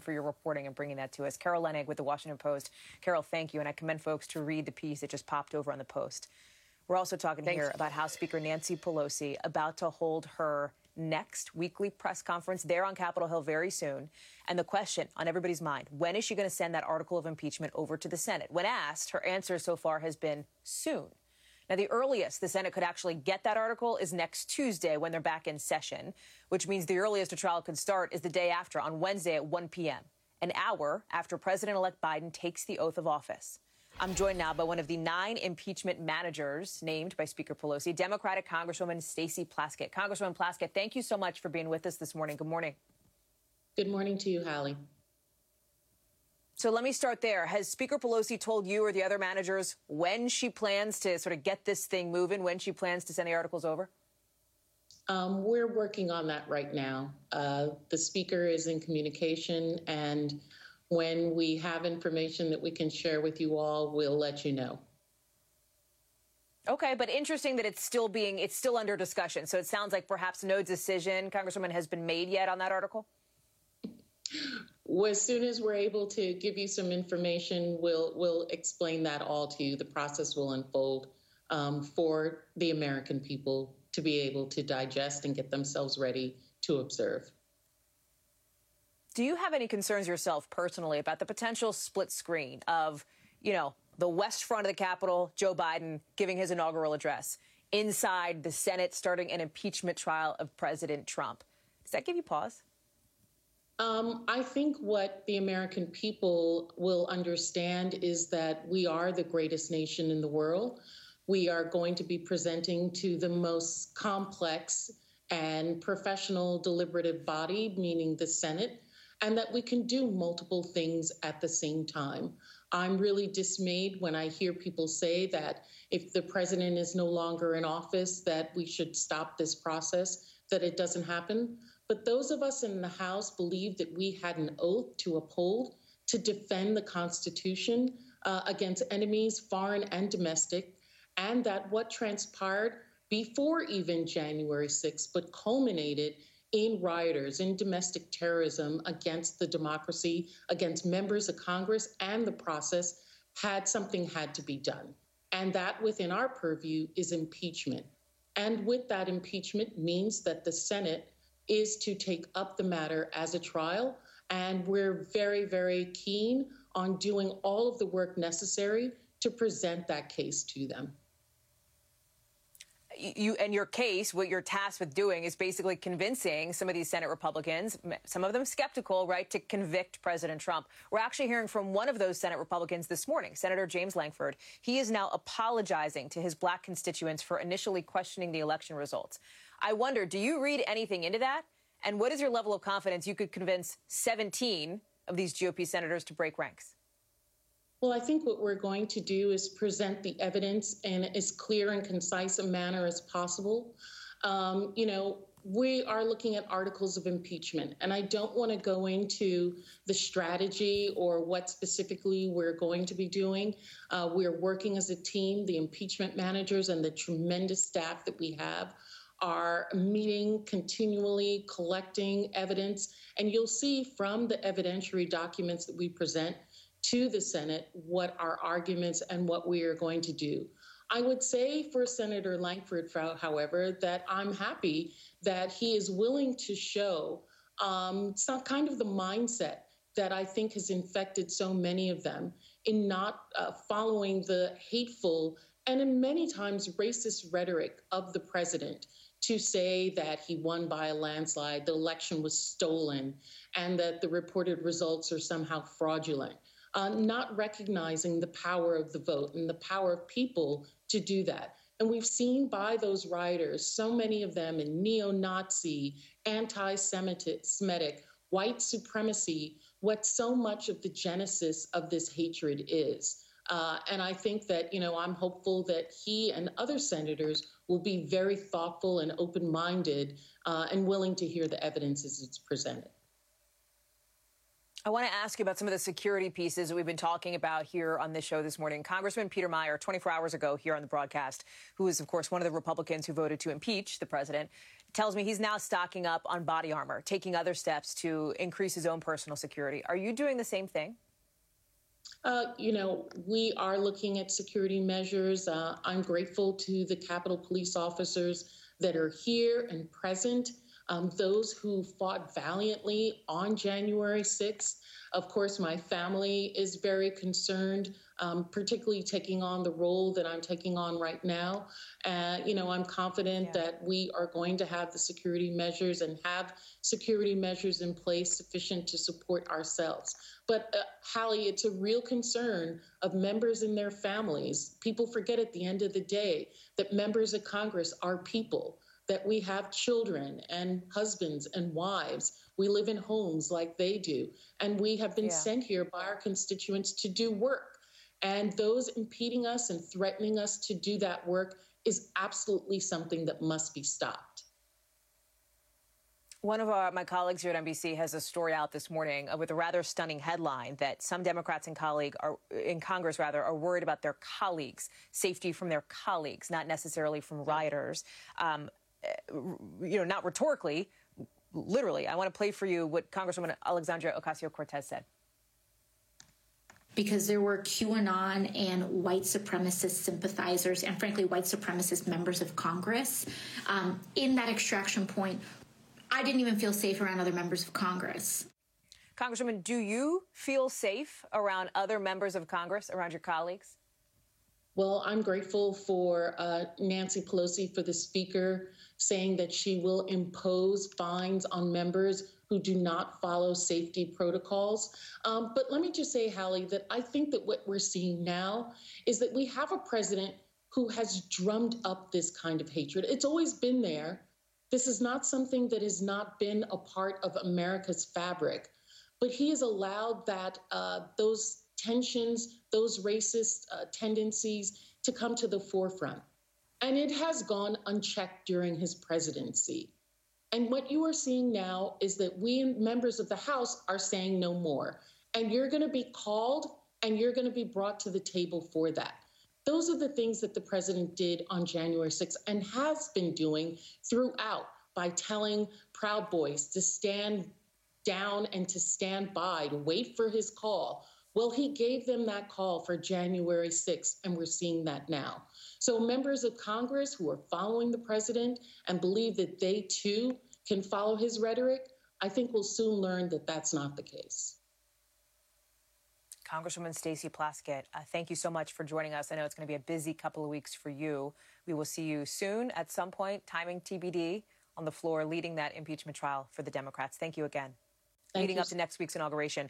for your reporting and bringing that to us. Carol Leonnig with the Washington Post. Carol, thank you. And I commend folks to read the piece that just popped over on the Post. We're also talking here about House Speaker Nancy Pelosi about to hold her next weekly press conference there on Capitol Hill very soon. And the question on everybody's mind, when is she going to send that article of impeachment over to the Senate? When asked, her answer so far has been soon. Now, the earliest the Senate could actually get that article is next Tuesday when they're back in session, which means the earliest a trial could start is the day after, on Wednesday at 1 p.m., an hour after President-elect Biden takes the oath of office. I'm joined now by one of the 9 impeachment managers named by Speaker Pelosi, Democratic Congresswoman Stacey Plaskett. Congresswoman Plaskett, thank you so much for being with us this morning. Good morning. Good morning to you, Hallie. So let me start there. Has Speaker Pelosi told you or the other managers when she plans to sort of get this thing moving, when she plans to send the articles over? We're working on that right now. The Speaker is in communication, and when we have information that we can share with you all, we'll let you know. Okay, but interesting that it's still under discussion. So it sounds like perhaps no decision, Congresswoman, has been made yet on that article? Well, as soon as we're able to give you some information, we'll explain that all to you. The process will unfold for the American people to be able to digest and get themselves ready to observe. Do you have any concerns yourself personally about the potential split screen of, the west front of the Capitol, Joe Biden giving his inaugural address, inside the Senate starting an impeachment trial of President Trump? Does that give you pause? I think what the American people will understand is that we are the greatest nation in the world. We are going to be presenting to the most complex and professional deliberative body, meaning the Senate, and that we can do multiple things at the same time. I'm really dismayed when I hear people say that if the president is no longer in office, that we should stop this process, that it doesn't happen. But those of us in the House believe that we had an oath to uphold to defend the Constitution against enemies, foreign and domestic, and that what transpired before even January 6th, but culminated in rioters, in domestic terrorism against the democracy, against members of Congress and the process, had to be done. And that within our purview is impeachment. And with that impeachment means that the Senate is to take up the matter as a trial. And we're very, very keen on doing all of the work necessary to present that case to them. And your case, what you're tasked with doing is basically convincing some of these Senate Republicans, some of them skeptical, right, to convict President Trump. We're actually hearing from one of those Senate Republicans this morning, Senator James Lankford. He is now apologizing to his black constituents for initially questioning the election results. I wonder, do you read anything into that? And what is your level of confidence you could convince 17 of these GOP senators to break ranks? Well, I think what we're going to do is present the evidence in as clear and concise a manner as possible. We are looking at articles of impeachment, and I don't want to go into the strategy or what specifically we're going to be doing. We're working as a team. The impeachment managers and the tremendous staff that we have are meeting continually, collecting evidence, and you'll see from the evidentiary documents that we present to the Senate what our arguments and what we are going to do. I would say for Senator Lankford, however, that I'm happy that he is willing to show some kind of the mindset that I think has infected so many of them in not following the hateful and in many times racist rhetoric of the president to say that he won by a landslide, the election was stolen, and that the reported results are somehow fraudulent. Not recognizing the power of the vote and the power of people to do that. And we've seen by those rioters, so many of them in neo-Nazi, anti-Semitic, white supremacy, what so much of the genesis of this hatred is. And I think that, I'm hopeful that he and other senators will be very thoughtful and open-minded and willing to hear the evidence as it's presented. I want to ask you about some of the security pieces that we've been talking about here on this show this morning. Congressman Peter Meyer, 24 hours ago here on the broadcast, who is, of course, one of the Republicans who voted to impeach the president, tells me he's now stocking up on body armor, taking other steps to increase his own personal security. Are you doing the same thing? We are looking at security measures. I'm grateful to the Capitol Police officers that are here and present. Those who fought valiantly on January 6th. Of course, my family is very concerned, particularly taking on the role that I'm taking on right now. I'm confident that we are going to have the security measures and have security measures in place sufficient to support ourselves. But Hallie, it's a real concern of members and their families. People forget at the end of the day that members of Congress are people, that we have children and husbands and wives. We live in homes like they do. And we have been sent here by our constituents to do work. And those impeding us and threatening us to do that work is absolutely something that must be stopped. One of my colleagues here at NBC has a story out this morning with a rather stunning headline that some Democrats in Congress are worried about their colleagues, safety from their colleagues, not necessarily from rioters. Not rhetorically, literally. I want to play for you what Congresswoman Alexandria Ocasio-Cortez said. Because there were QAnon and white supremacist sympathizers and, frankly, white supremacist members of Congress. In that extraction point, I didn't even feel safe around other members of Congress. Congresswoman, do you feel safe around other members of Congress, around your colleagues? Well, I'm grateful for Nancy Pelosi, for the Speaker, saying that she will impose fines on members who do not follow safety protocols. But let me just say, Hallie, that I think that what we're seeing now is that we have a president who has drummed up this kind of hatred. It's always been there. This is not something that has not been a part of America's fabric. But he has allowed that those tensions, those racist tendencies to come to the forefront. And it has gone unchecked during his presidency. And what you are seeing now is that we members of the House are saying no more. And you're going to be called and you're going to be brought to the table for that. Those are the things that the president did on January 6th and has been doing throughout by telling Proud Boys to stand down and to stand by, to wait for his call. Well, he gave them that call for January 6th, and we're seeing that now. So members of Congress who are following the president and believe that they, too, can follow his rhetoric, I think will soon learn that that's not the case. Congresswoman Stacey Plaskett, thank you so much for joining us. I know it's going to be a busy couple of weeks for you. We will see you soon at some point, timing TBD, on the floor leading that impeachment trial for the Democrats. Thank you again. Leading up to next week's inauguration.